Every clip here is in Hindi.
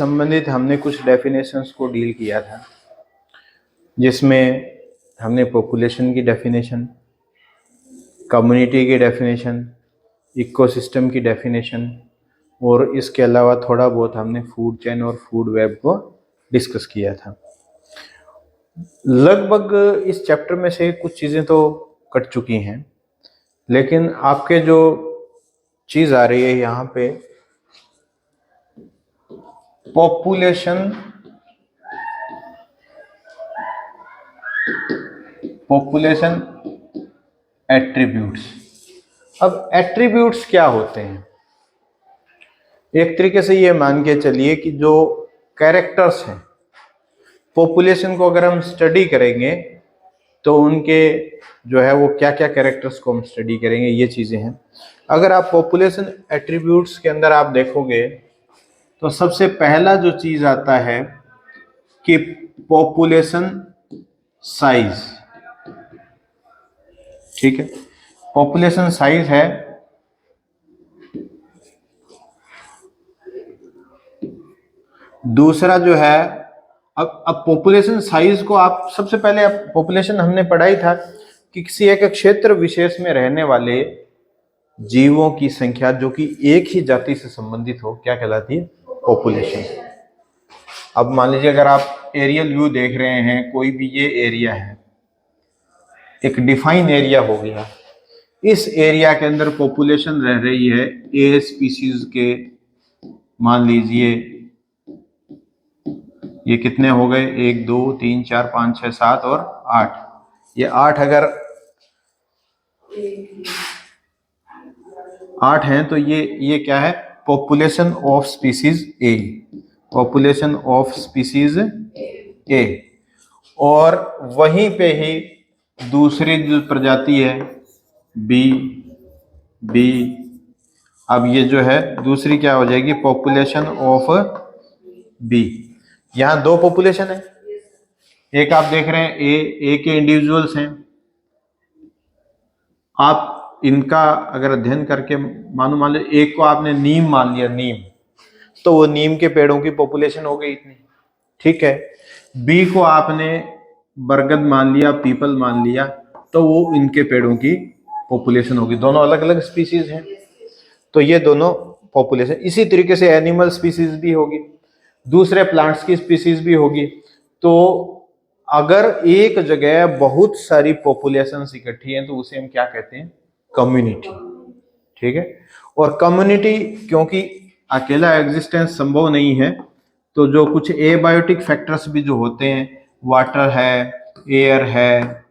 संबंधित हमने कुछ डेफिनेशंस को डील किया था, जिसमें हमने पॉपुलेशन की डेफिनेशन, कम्युनिटी की डेफिनेशन, इकोसिस्टम की डेफिनेशन और इसके अलावा थोड़ा बहुत हमने फूड चेन और फूड वेब को डिस्कस किया था। लगभग इस चैप्टर में से कुछ चीज़ें तो कट चुकी हैं, लेकिन आपके जो चीज़ आ रही है यहाँ पे पॉपुलेशन एट्रीब्यूट्स। अब एट्रीब्यूट्स क्या होते हैं? एक तरीके से ये मान के चलिए कि जो कैरेक्टर्स हैं पॉपुलेशन को अगर हम स्टडी करेंगे तो उनके जो है वो क्या क्या कैरेक्टर्स को हम स्टडी करेंगे, ये चीज़ें हैं। अगर आप पॉपुलेशन एट्रीब्यूट्स के अंदर आप देखोगे तो सबसे पहला जो चीज़ आता है कि पॉपुलेशन साइज, ठीक है, पॉपुलेशन साइज है। दूसरा जो है, अब पॉपुलेशन साइज को आप सबसे पहले, पॉपुलेशन हमने पढ़ाई था कि किसी एक क्षेत्र विशेष में रहने वाले जीवों की संख्या जो कि एक ही जाति से संबंधित हो, क्या कहलाती है? पॉपुलेशन। अब मान लीजिए अगर आप एरियल व्यू देख रहे हैं, कोई भी ये एरिया है, एक डिफाइन एरिया हो गया, इस एरिया के अंदर पॉपुलेशन रह रही है ए स्पीसीज के, मान लीजिए ये कितने हो गए, 1 2 3 4 5 6 7 और 8, ये 8 अगर 8 हैं तो ये क्या है? Population of species A, population of species A. और वहीं पे ही दूसरी जो प्रजाति है बी, अब ये जो है दूसरी क्या हो जाएगी? Population of B. यहां दो पॉपुलेशन है, एक आप देख रहे हैं ए के इंडिविजुअल्स हैं। आप इनका अगर अध्ययन करके मान लो एक को आपने नीम मान लिया, नीम, तो वो नीम के पेड़ों की पॉपुलेशन हो गई इतनी, ठीक है। बी को आपने बरगद मान लिया, पीपल मान लिया, तो वो इनके पेड़ों की पॉपुलेशन होगी। दोनों अलग अलग स्पीसीज हैं, तो ये दोनों पॉपुलेशन। इसी तरीके से एनिमल स्पीसीज भी होगी, दूसरे प्लांट्स की स्पीसीज भी होगी। तो अगर एक जगह बहुत सारी पॉपुलेशन इकट्ठी हैं तो उसे हम क्या कहते हैं? कम्युनिटी, ठीक है। और कम्युनिटी क्योंकि अकेला एग्जिस्टेंस संभव नहीं है, तो जो कुछ एबायोटिक फैक्टर्स भी जो होते हैं, वाटर है, एयर है,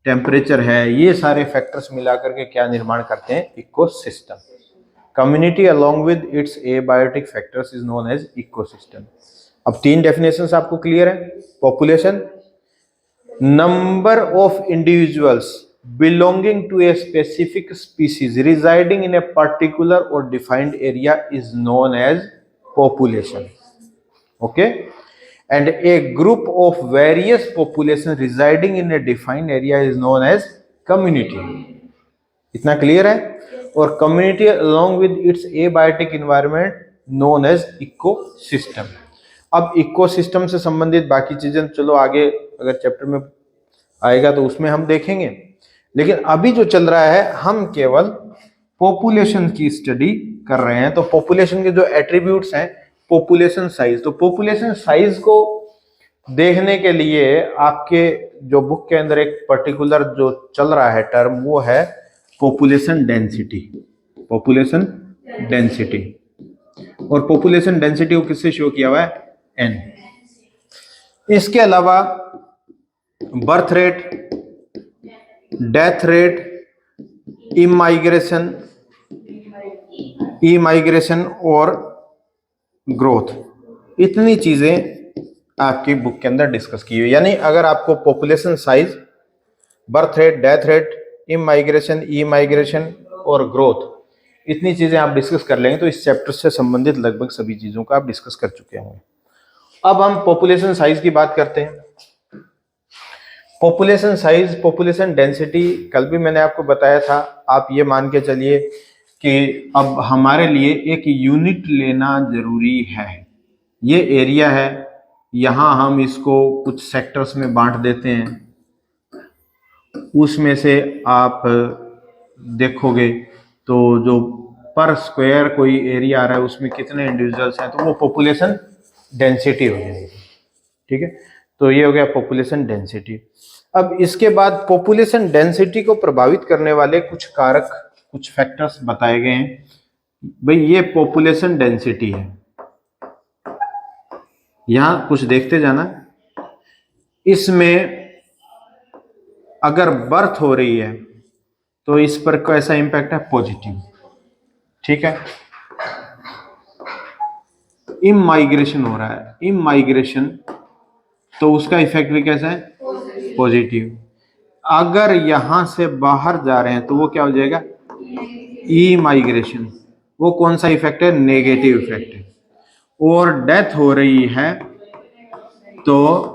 टेम्परेचर है, ये सारे फैक्टर्स मिलाकर के क्या निर्माण करते हैं? Ecosystem. Community along with its abiotic factors is known as ecosystem. अब 3 डेफिनेशंस आपको क्लियर है? Population, number of individuals belonging to a specific species residing in a particular or defined area is known as population, okay, and a group of various populations residing in a defined area is known as community. इतना क्लियर है? और community along with its abiotic environment known as ecosystem. अब इकोसिस्टम से संबंधित बाकी चीजें चलो आगे अगर चैप्टर में आएगा तो उसमें हम देखेंगे, लेकिन अभी जो चल रहा है हम केवल पॉपुलेशन की स्टडी कर रहे हैं। तो पॉपुलेशन के जो एट्रीब्यूट्स हैं, पॉपुलेशन साइज, तो पॉपुलेशन साइज को देखने के लिए आपके जो बुक के अंदर एक पर्टिकुलर जो चल रहा है टर्म, वो है पॉपुलेशन डेंसिटी। पॉपुलेशन डेंसिटी, और पॉपुलेशन डेंसिटी को किससे शो किया हुआ है? एन। इसके अलावा birth rate, death rate, immigration और ग्रोथ, इतनी चीजें आपकी बुक के अंदर डिस्कस की हुई। यानी अगर आपको population size, birth rate, death rate, immigration और ग्रोथ, इतनी चीजें आप डिस्कस कर लेंगे तो इस चैप्टर से संबंधित लगभग सभी चीजों को आप डिस्कस कर चुके होंगे। अब हम पॉपुलेशन साइज की बात करते हैं। पॉपुलेशन साइज, पॉपुलेशन डेंसिटी, कल भी मैंने आपको बताया था। आप ये मान के चलिए कि अब हमारे लिए एक यूनिट लेना जरूरी है। ये एरिया है, यहां हम इसको कुछ सेक्टर्स में बांट देते हैं, उसमें से आप देखोगे तो जो पर स्क्वायर कोई एरिया आ रहा है उसमें कितने इंडिविजुअल्स हैं, तो वो पॉपुलेशन डेंसिटी हो जाएगी। ठीक है, तो ये हो गया पॉपुलेशन डेंसिटी। अब इसके बाद पॉपुलेशन डेंसिटी को प्रभावित करने वाले कुछ कारक, कुछ फैक्टर्स बताए गए हैं। भाई ये पॉपुलेशन डेंसिटी है, यहां कुछ देखते जाना, इसमें अगर बर्थ हो रही है तो इस पर कैसा इंपैक्ट है, पॉजिटिव। ठीक है, इमाइग्रेशन हो रहा है, इमाइग्रेशन, तो उसका इफेक्ट भी कैसा है, पॉजिटिव। अगर यहां से बाहर जा रहे हैं तो वो क्या हो जाएगा, ई माइग्रेशन, वो कौन सा इफेक्ट है, नेगेटिव इफेक्ट है। और डेथ हो रही है तो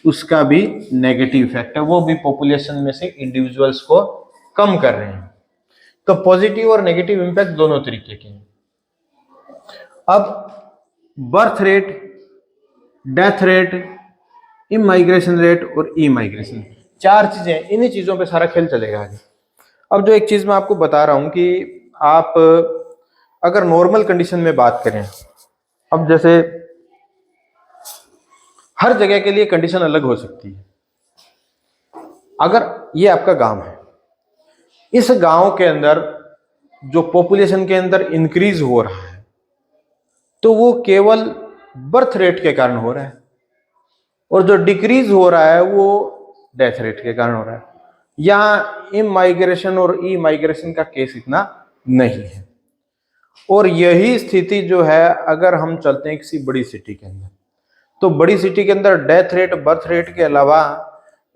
उसका भी नेगेटिव इफेक्ट है, वो भी पॉपुलेशन में से इंडिविजुअल्स को कम कर रहे हैं। तो पॉजिटिव और नेगेटिव इंपैक्ट दोनों तरीके के हैं। अब birth rate, death rate, immigration rate और ई माइग्रेशन, चार चीजें, इन्हीं चीजों पे सारा खेल चलेगा आगे। अब जो एक चीज मैं आपको बता रहा हूं कि आप अगर नॉर्मल कंडीशन में बात करें, अब जैसे हर जगह के लिए कंडीशन अलग हो सकती है। अगर ये आपका गांव है, इस गांव के अंदर जो पॉपुलेशन के अंदर इंक्रीज हो रहा है तो वो केवल बर्थ रेट के कारण हो रहा है, और जो डिक्रीज हो रहा है वो डेथ रेट के कारण हो रहा है। यहां इमाइग्रेशन और ई माइग्रेशन का केस इतना नहीं है। और यही स्थिति जो है अगर हम चलते हैं किसी बड़ी सिटी के अंदर, तो बड़ी सिटी के अंदर डेथ रेट, बर्थ रेट के अलावा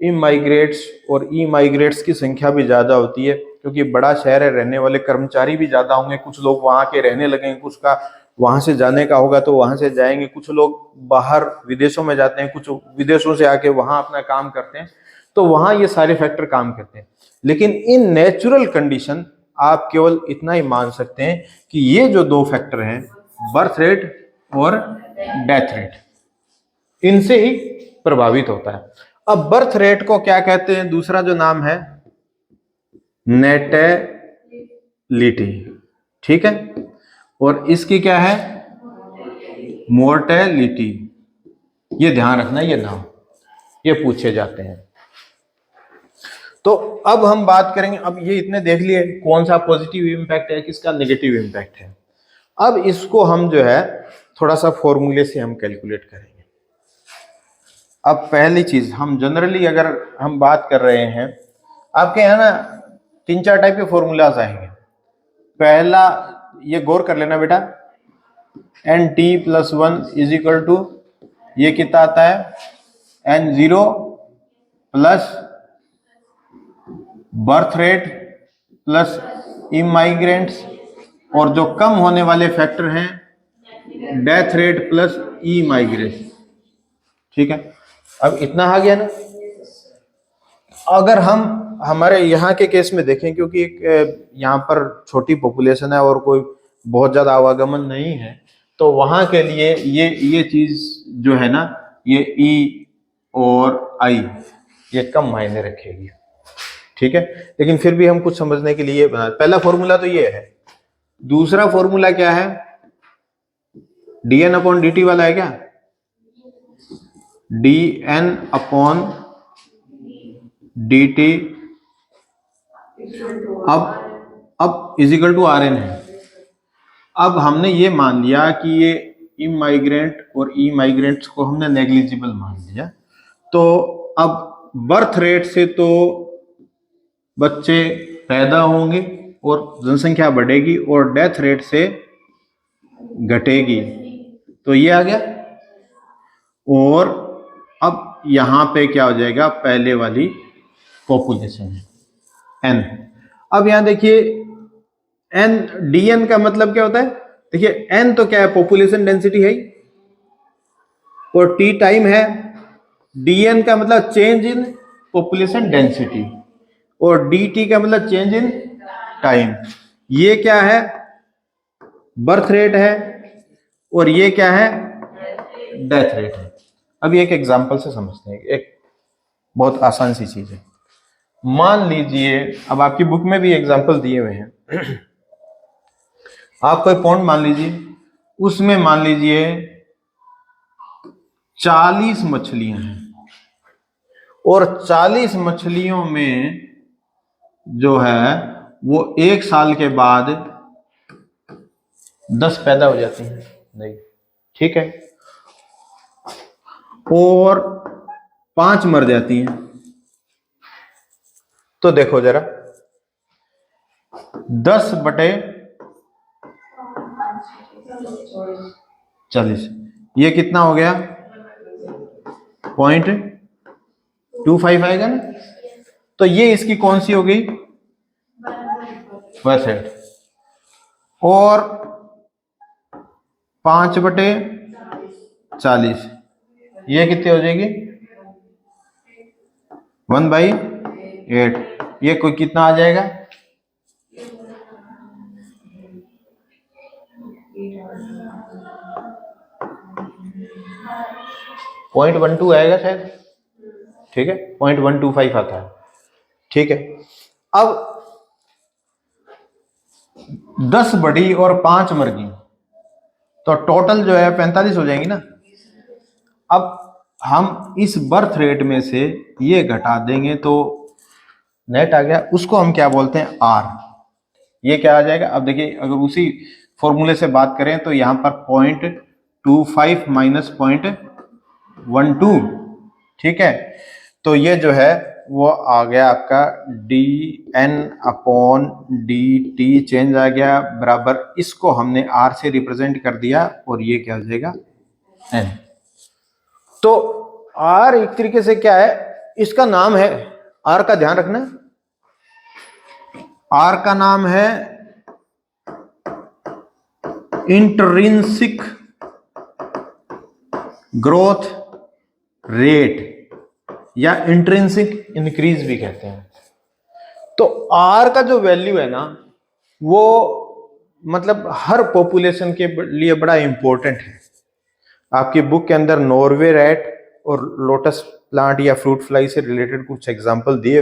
इमाइग्रेट्स और ई माइग्रेट्स की संख्या भी ज्यादा होती है, क्योंकि बड़ा शहर है, रहने वाले कर्मचारी भी ज्यादा होंगे, कुछ लोग वहां के रहने लगेंगे, कुछ का वहां से जाने का होगा तो वहां से जाएंगे, कुछ लोग बाहर विदेशों में जाते हैं, कुछ विदेशों से आके वहां अपना काम करते हैं, तो वहां ये सारे फैक्टर काम करते हैं। लेकिन इन नेचुरल कंडीशन आप केवल इतना ही मान सकते हैं कि ये जो दो फैक्टर हैं, बर्थ रेट और डेथ रेट, इनसे ही प्रभावित होता है। अब बर्थ रेट को क्या कहते हैं, दूसरा जो नाम है नेटेलिटी। ठीक है, और इसकी क्या है, मोर्टेलिटी। ये ध्यान रखना, ये नाम ये पूछे जाते हैं। तो अब हम बात करेंगे, अब ये इतने देख लिए कौन सा पॉजिटिव इंपैक्ट है, किसका नेगेटिव इंपैक्ट है। अब इसको हम जो है थोड़ा सा फॉर्मूले से हम कैलकुलेट करेंगे। अब पहली चीज, हम जनरली अगर हम बात कर रहे हैं, आपके यहाँ ना 3-4 टाइप के फॉर्मूलाज आएंगे। पहला, ये गौर कर लेना बेटा, nt+1 इज इक्वल टू, ये कितना आता है, n0 plus birth rate plus immigrants, और जो कम होने वाले फैक्टर हैं death rate plus emigration. ठीक है, अब इतना आ गया ना। अगर हम हमारे यहाँ के केस में देखें, क्योंकि एक यहाँ पर छोटी पॉपुलेशन है और कोई बहुत ज्यादा आवागमन नहीं है, तो वहां के लिए ये चीज जो है ना, ये ई और आई ये कम मायने रखेगी। ठीक है, लेकिन फिर भी हम कुछ समझने के लिए बना, पहला फॉर्मूला तो ये है। दूसरा फॉर्मूला क्या है, dn अपॉन dt वाला है क्या, dn अपॉन dt अब इजिकल टू आर एन है। अब हमने ये मान लिया कि ये इमाइग्रेंट और ई माइग्रेंट्स को हमने नेग्लिजिबल मान लिया, तो अब बर्थ रेट से तो बच्चे पैदा होंगे और जनसंख्या बढ़ेगी, और डेथ रेट से घटेगी, तो ये आ गया। और अब यहां पे क्या हो जाएगा, पहले वाली पॉपुलेशन है n। अब यहां देखिए n, dn का मतलब क्या होता है, देखिए n तो क्या है, पॉपुलेशन डेंसिटी है, और t टाइम है, dn का मतलब चेंज इन पॉपुलेशन डेंसिटी, और dt का मतलब चेंज इन टाइम। ये क्या है, बर्थ रेट है, और ये क्या है, डेथ रेट है। अभी एक एग्जांपल से समझते हैं, एक बहुत आसान सी चीज है। मान लीजिए, अब आपकी बुक में भी एग्जांपल दिए हुए हैं। आप कोई पॉन्ड मान लीजिए, उसमें मान लीजिए 40 मछलियां हैं, और 40 मछलियों में जो है वो 1 साल के बाद 10 पैदा हो जाती हैं, नहीं, ठीक है, और 5 मर जाती हैं। तो देखो जरा, 10/40, ये कितना हो गया, 0.25 आएगा ना। तो ये इसकी कौन सी हो गई, परसेंट। और 5/40 ये कितनी हो जाएगी, 1/8। ये कोई कितना आ जाएगा, 0.12 आएगा शायद, ठीक है, 0.125 आता है, ठीक है। अब 10 बढ़ी और 5 मर गई, तो टोटल जो है 45 हो जाएंगी ना। अब हम इस बर्थ रेट में से ये घटा देंगे तो नेट आ गया, उसको हम क्या बोलते हैं, आर। ये क्या आ जाएगा, अब देखिए, अगर उसी फॉर्मूले से बात करें तो यहां पर 0.25 माइनस 0.12, ठीक है। तो ये जो है वो आ गया आपका dN/dt, चेंज आ गया, बराबर इसको हमने R से रिप्रेजेंट कर दिया, और ये क्या हो जाएगा, N। तो R एक तरीके से क्या है, इसका नाम है, R का ध्यान रखना, R का नाम है इंट्रिंसिक ग्रोथ रेट, या इंट्रिंसिक इंक्रीज भी कहते हैं। तो आर का जो वैल्यू है ना, वो मतलब हर पॉपुलेशन के लिए बड़ा इंपॉर्टेंट है। आपकी बुक के अंदर नॉर्वे रैट और लोटस प्लांट या फ्रूट फ्लाई से रिलेटेड कुछ एग्जांपल दिए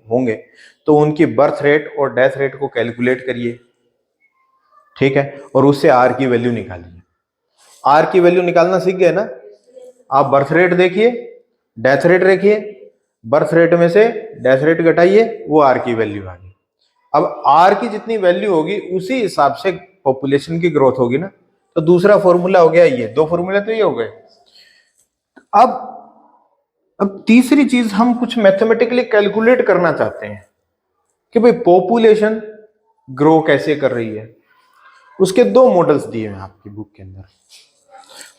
होंगे, तो उनकी बर्थ रेट और डेथ रेट को कैलकुलेट करिए, ठीक है, और उससे आर की वैल्यू निकालिए। आर की वैल्यू निकालना सीख गए ना आप। बर्थ रेट देखिए, डेथ रेट देखिए, बर्थ रेट में से डेथ रेट घटाइए, वो आर की वैल्यू आ गई। अब आर की जितनी वैल्यू होगी उसी हिसाब से पॉपुलेशन की ग्रोथ होगी ना। तो दूसरा फॉर्मूला हो गया ये, 2 फॉर्मूला तो ये हो गए। अब तीसरी चीज हम कुछ मैथमेटिकली कैलकुलेट करना चाहते हैं कि भाई पॉपुलेशन ग्रो कैसे कर रही है। उसके 2 मॉडल्स दिए हैं आपकी बुक के अंदर,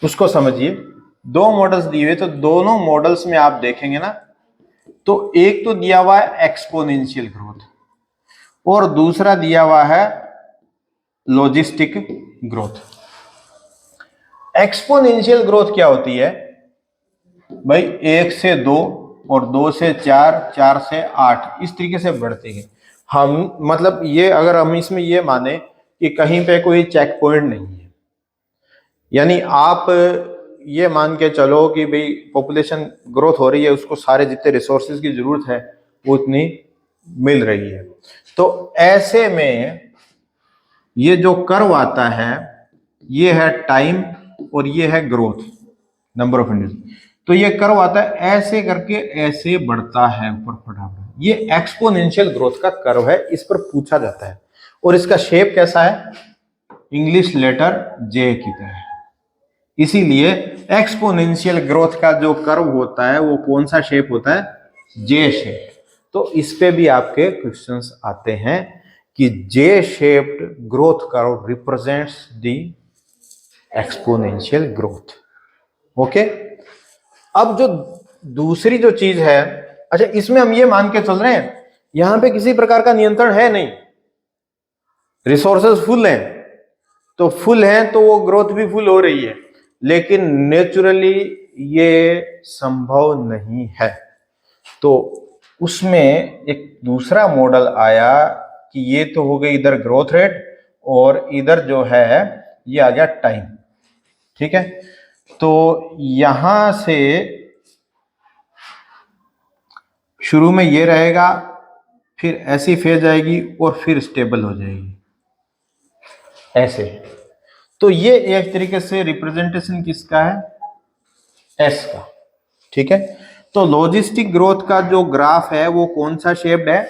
उसको समझिए। 2 मॉडल्स दिए हुए, तो दोनों मॉडल्स में आप देखेंगे ना, तो एक तो दिया हुआ है एक्सपोनेंशियल ग्रोथ, और दूसरा दिया हुआ है लॉजिस्टिक ग्रोथ। एक्सपोनेंशियल ग्रोथ क्या होती है भाई, 1 से 2 और 2 से 4, 4 से 8, इस तरीके से बढ़ती है। हम मतलब ये, अगर हम इसमें ये माने कि कहीं पे कोई चेक पॉइंट नहीं है, यानी आप ये मान के चलो कि भाई पॉपुलेशन ग्रोथ हो रही है, उसको सारे जितने रिसोर्सेज की जरूरत है वो उतनी मिल रही है। तो ऐसे में ये जो कर्व आता है, ये है टाइम और ये है ग्रोथ, नंबर ऑफ इंडिविजुअल। तो ये कर्व आता है ऐसे करके, ऐसे बढ़ता है ऊपर फटाफट। ये एक्सपोनेंशियल ग्रोथ का कर्व है, इस पर पूछा जाता है। और इसका शेप कैसा है, इंग्लिश लेटर जे की तरह। इसीलिए एक्सपोनेंशियल ग्रोथ का जो कर्व होता है वो कौन सा शेप होता है, जे शेप। तो इस पे भी आपके क्वेश्चंस आते हैं कि जे shaped growth curve represents the exponential growth. Okay. अब जो दूसरी जो चीज है, अच्छा इसमें हम ये मान के चल रहे हैं यहां पे किसी प्रकार का नियंत्रण है नहीं, रिसोर्सेज फुल हैं, तो फुल हैं तो वो ग्रोथ भी फुल हो रही है, लेकिन नेचुरली ये संभव नहीं है। तो उसमें एक दूसरा मॉडल आया कि ये तो हो गई इधर ग्रोथ रेट, और इधर जो है ये आ गया टाइम। ठीक है, तो यहां से शुरू में ये रहेगा, फिर ऐसी फेज आएगी और फिर स्टेबल हो जाएगी ऐसे। तो ये एक तरीके से रिप्रेजेंटेशन किसका है, एस का। ठीक है, तो लॉजिस्टिक ग्रोथ का जो ग्राफ है वो कौन सा शेप्ड है,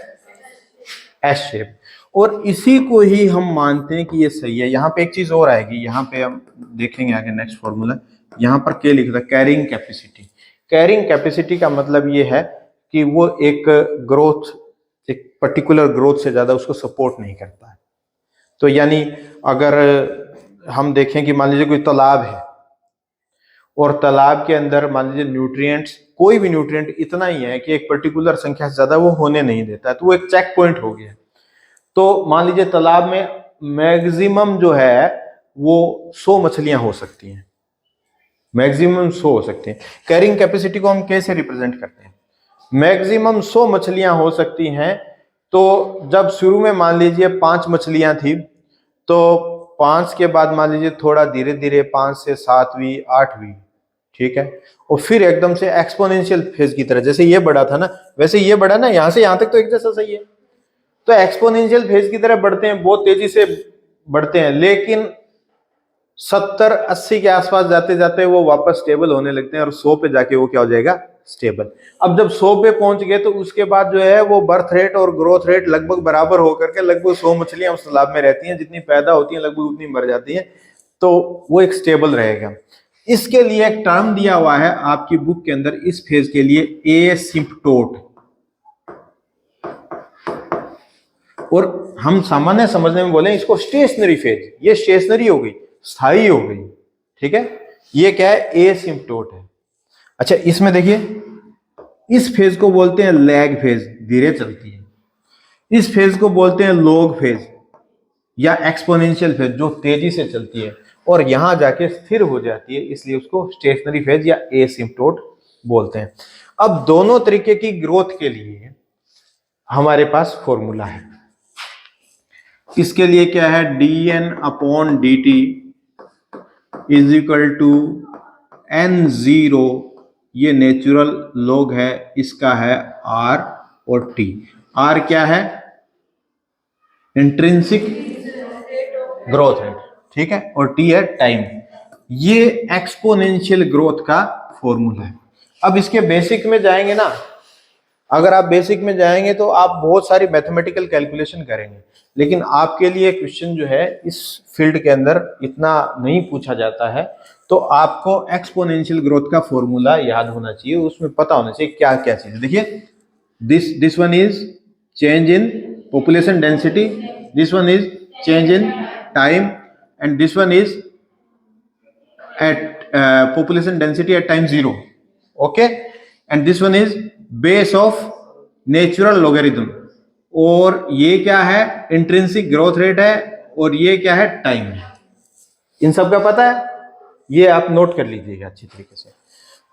एस शेप। और इसी को ही हम मानते हैं कि ये सही है। यहाँ पे एक चीज और आएगी, यहाँ पे हम देखेंगे आगे नेक्स्ट फॉर्मूला, यहाँ पर क्या लिखा था, कैरिंग कैपेसिटी। कैरिंग कैपेसिटी का मतलब ये है कि वो एक ग्रोथ, एक पर्टिकुलर ग्रोथ से ज्यादा उसको सपोर्ट नहीं करता है। तो यानी अगर हम देखें कि मान लीजिए कोई तालाब है और तालाब के अंदर मान लीजिए न्यूट्रिएंट्स, कोई भी न्यूट्रिएंट इतना ही है कि एक पर्टिकुलर संख्या से ज्यादा वो होने नहीं देता है, तो वो एक चेक पॉइंट हो गया। तो मान लीजिए तालाब में मैक्सिमम जो है वो 100 मछलियां हो सकती हैं, मैक्सिमम 100 हो सकती हैं। कैरिंग कैपेसिटी को हम कैसे रिप्रेजेंट करते हैं, मैक्सिमम 100 मछलियां हो सकती हैं। तो जब शुरू में मान लीजिए 5 मछलियां थी, तो 5 के बाद मान लीजिए थोड़ा धीरे धीरे 5 से 7वीं 8वीं, ठीक है, और फिर एकदम से एक्सपोनेंशियल फेज की तरह, जैसे ये बढ़ा था ना वैसे ये बढ़ा ना, यहां से यहां तक तो एक जैसा सही है। तो एक्सपोनेंशियल फेज की तरह बढ़ते हैं, बहुत तेजी से बढ़ते हैं, लेकिन 70-80 के आसपास जाते जाते वो वापस स्टेबल होने लगते हैं और 100 पे जाके वो क्या हो जाएगा, स्टेबल। अब जब 100 पे पहुंच गए तो उसके बाद जो है वो बर्थ रेट और ग्रोथ रेट लगभग बराबर होकर के लगभग 100 मछलियां उस तालाब में रहती हैं, जितनी पैदा होती हैं लगभग उतनी मर जाती हैं, तो वो एक स्टेबल रहेगा। इसके लिए एक टर्म दिया हुआ है आपकी बुक के अंदर इस फेज के लिए, एसिम्पटोट। और हम सामान्य समझने में बोले इसको स्टेशनरी फेज, ये स्टेशनरी हो गई, स्थायी हो गई। ठीक है, ये क्या है, एसिम्पटोट है। अच्छा, इसमें देखिए इस फेज को बोलते हैं लैग फेज, धीरे चलती है। इस फेज को बोलते हैं लॉग फेज या एक्सपोनेंशियल फेज, जो तेजी से चलती है और यहां जाके स्थिर हो जाती है, इसलिए उसको स्टेशनरी फेज या एसिम्पटोट बोलते हैं। अब दोनों तरीके की ग्रोथ के लिए हमारे पास फॉर्मूला है। इसके लिए क्या है, dN/dt is equal to N0, ये नेचुरल लॉग है, इसका है R और T। R क्या है, इंट्रिंसिक ग्रोथ रेट, ठीक है, और T है टाइम। ये एक्सपोनेंशियल ग्रोथ का फॉर्मूला है। अब इसके बेसिक में जाएंगे ना, अगर आप बेसिक में जाएंगे तो आप बहुत सारी मैथमेटिकल कैलकुलेशन करेंगे, लेकिन आपके लिए क्वेश्चन जो है इस फील्ड के अंदर इतना नहीं पूछा जाता है। तो आपको एक्सपोनेंशियल ग्रोथ का फॉर्मूला याद होना चाहिए, उसमें पता होना चाहिए क्या क्या चीज है। देखिए, this one is change in population density, this one is change in time, and this one is at population density at time 0, okay, and this one is base of natural logarithm, और ये क्या है, इंट्रिंसिक ग्रोथ रेट है, और ये क्या है, टाइम है। इन सब का पता है, ये आप नोट कर लीजिएगा अच्छी तरीके से।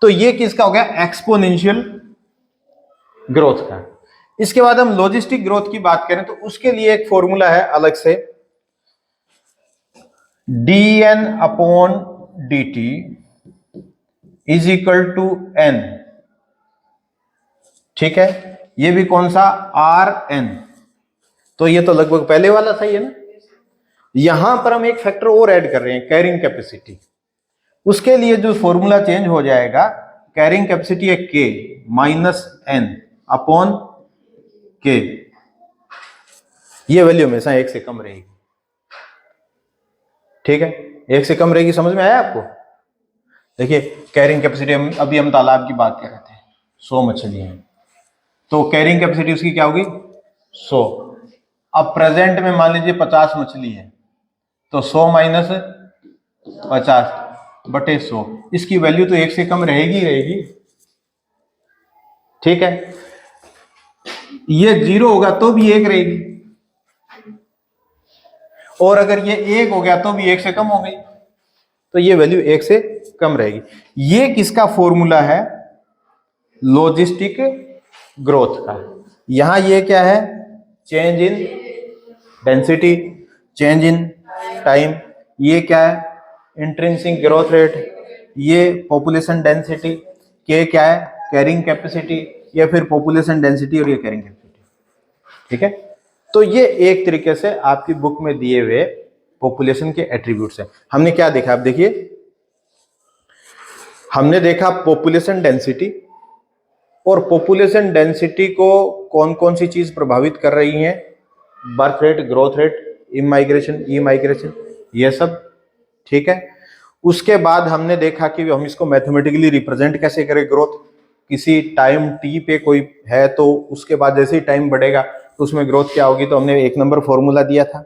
तो ये किसका हो गया, एक्सपोनेंशियल ग्रोथ का। इसके बाद हम लॉजिस्टिक ग्रोथ की बात करें तो उसके लिए एक फॉर्मूला है अलग से, dN/dt is equal to N, ठीक है, ये भी कौन सा, Rn। तो ये तो लगभग पहले वाला सही है ना। यहां पर हम एक फैक्टर और ऐड कर रहे हैं, कैरिंग कैपेसिटी। उसके लिए जो फॉर्मूला चेंज हो जाएगा, कैरिंग कैपेसिटी है K minus N upon K, ये वैल्यू हमेशा 1 से कम रहेगी, ठीक है, 1 से कम रहेगी। समझ में आया आपको। देखिए कैरिंग कैपेसिटी, अभी हम तालाब की बात कर रहे थे, 100 मछलियां हैं, तो कैरिंग कैपेसिटी उसकी क्या होगी, 100। अब प्रेजेंट में मान लीजिए 50 मछली है, तो 100 माइनस 50 बटे 100, इसकी वैल्यू तो 1 से कम रहेगी रहेगी, ठीक है। ये 0 होगा तो भी 1 रहेगी, और अगर ये 1 हो गया तो भी 1 से कम हो गई, तो ये वैल्यू 1 से कम रहेगी। ये किसका फॉर्मूला है, लॉजिस्टिक ग्रोथ का। यहां ये क्या है, change in density, change in time, ये क्या है, इंट्रिंसिक ग्रोथ रेट, ये पॉपुलेशन डेंसिटी, के क्या है कैरिंग कैपेसिटी, या फिर पॉपुलेशन डेंसिटी और ये कैरिंग कैपेसिटी। ठीक है, तो ये एक तरीके से आपकी बुक में दिए हुए पॉपुलेशन के एट्रीब्यूट्स हैं। हमने क्या देखा, आप देखिए, हमने देखा पॉपुलेशन डेंसिटी, और पॉपुलेशन डेंसिटी को कौन कौन सी चीज प्रभावित कर रही है, birth rate, growth rate, immigration, emigration, ये सब। ठीक है, उसके बाद हमने देखा कि हम इसको मैथमेटिकली रिप्रेजेंट कैसे करें ग्रोथ, किसी टाइम टी पे कोई है तो उसके बाद जैसे ही टाइम बढ़ेगा तो उसमें ग्रोथ क्या होगी, तो हमने एक नंबर फॉर्मूला दिया था।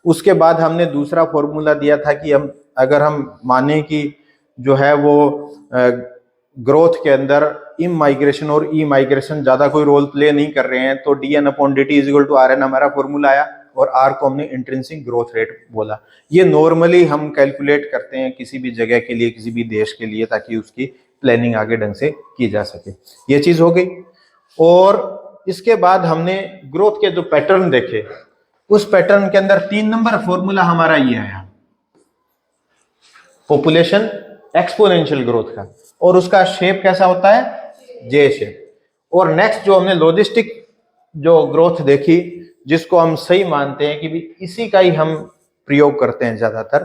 उसके बाद हमने दूसरा फॉर्मूला दिया था कि हम अगर हम माने कि जो है वो ग्रोथ के अंदर इम माइग्रेशन और ई माइग्रेशन ज्यादा कोई रोल प्ले नहीं कर रहे हैं, तो dn/dt इक्वल टू rn हमारा फॉर्मूला आया, और r को हमने इंट्रिंसिक ग्रोथ रेट बोला। ये नॉर्मली हम कैलकुलेट करते हैं किसी भी जगह के लिए, किसी भी देश के लिए, ताकि उसकी प्लानिंग आगे ढंग से की जा सके। ये चीज हो गई। और इसके बाद हमने ग्रोथ के जो पैटर्न देखे, उस पैटर्न के अंदर 3 नंबर फॉर्मूला हमारा ये आया पॉपुलेशन एक्सपोनेंशियल ग्रोथ का, और उसका शेप कैसा होता है, जे शेप। और नेक्स्ट जो हमने लॉजिस्टिक जो ग्रोथ देखी, जिसको हम सही मानते हैं कि भी इसी का ही हम प्रयोग करते हैं ज्यादातर,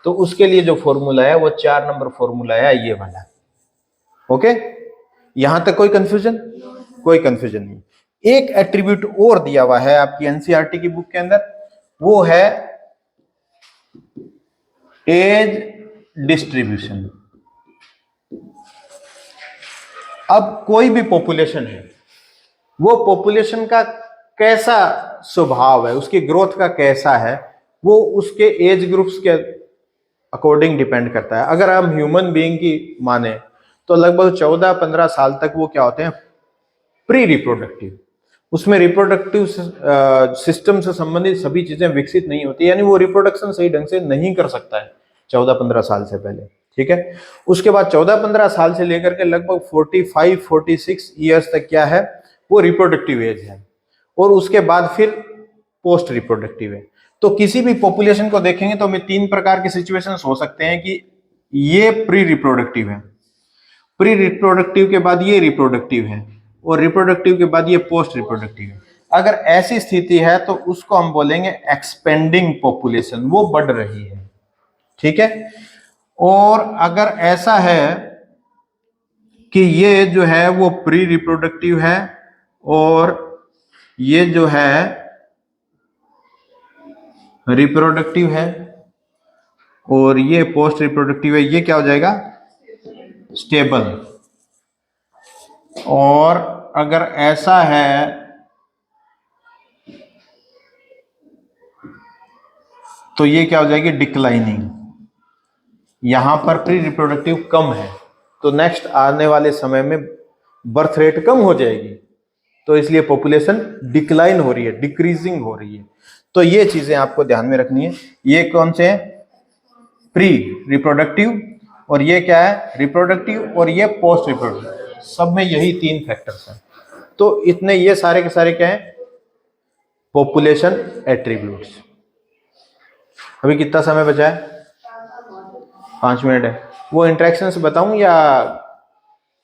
तो उसके लिए जो फॉर्मूला है वो 4 नंबर फॉर्मूला है, ये वाला। ओके, यहां तक कोई कंफ्यूजन? कोई कंफ्यूजन नहीं। एक एट्रीब्यूट और दिया हुआ है आपकी एनसीईआरटी की बुक के अंदर, वो है एज डिस्ट्रीब्यूशन। अब कोई भी पॉपुलेशन है, वो पॉपुलेशन का कैसा स्वभाव है, उसकी ग्रोथ का कैसा है, वो उसके एज ग्रुप्स के अकॉर्डिंग डिपेंड करता है। अगर हम ह्यूमन बीइंग की माने तो लगभग 14-15 साल तक वो क्या होते हैं, प्री रिप्रोडक्टिव। उसमें रिप्रोडक्टिव सिस्टम से संबंधित सभी चीजें विकसित नहीं होती, यानी वो रिप्रोडक्शन सही ढंग से नहीं कर सकता है 14-15 साल से पहले। ठीक है, उसके बाद 14-15 साल से लेकर के लगभग 45-46 ईयर्स तक क्या है, वो रिप्रोडक्टिव एज है, और उसके बाद फिर पोस्ट रिप्रोडक्टिव है। तो किसी भी पॉपुलेशन को देखेंगे तो हमें 3 प्रकार के सिचुएशंस हो सकते हैं कि ये प्री रिप्रोडक्टिव है, प्री रिप्रोडक्टिव के बाद ये रिप्रोडक्टिव है, और रिप्रोडक्टिव के बाद ये पोस्ट रिप्रोडक्टिव है। अगर ऐसी स्थिति है तो उसको हम बोलेंगे एक्सपेंडिंग पॉपुलेशन, वो बढ़ रही है। ठीक है, और अगर ऐसा है कि ये जो है वो प्री रिप्रोडक्टिव है, और ये जो है रिप्रोडक्टिव है, और ये पोस्ट रिप्रोडक्टिव है, ये क्या हो जाएगा, स्टेबल। और अगर ऐसा है तो ये क्या हो जाएगी, डिक्लाइनिंग। यहां पर प्री रिप्रोडक्टिव कम है, तो नेक्स्ट आने वाले समय में बर्थ रेट कम हो जाएगी, तो इसलिए पॉपुलेशन डिक्लाइन हो रही है, डिक्रीजिंग हो रही है। तो ये चीजें आपको ध्यान में रखनी है। ये कौन से हैं, प्री रिप्रोडक्टिव, और ये क्या है, रिप्रोडक्टिव, और ये पोस्ट रिप्रोडक्टिव। सब में यही 3 फैक्टर्स हैं। तो इतने ये सारे के सारे क्या हैं, पॉपुलेशन एट्रीब्यूट्स। अभी कितना समय बचा है, 5 मिनट है। वो इंटरेक्शंस बताऊं या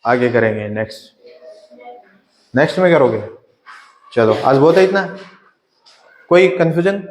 आगे करेंगे, नेक्स्ट में करोगे? चलो, आज बहुत है इतना, कोई कंफ्यूजन?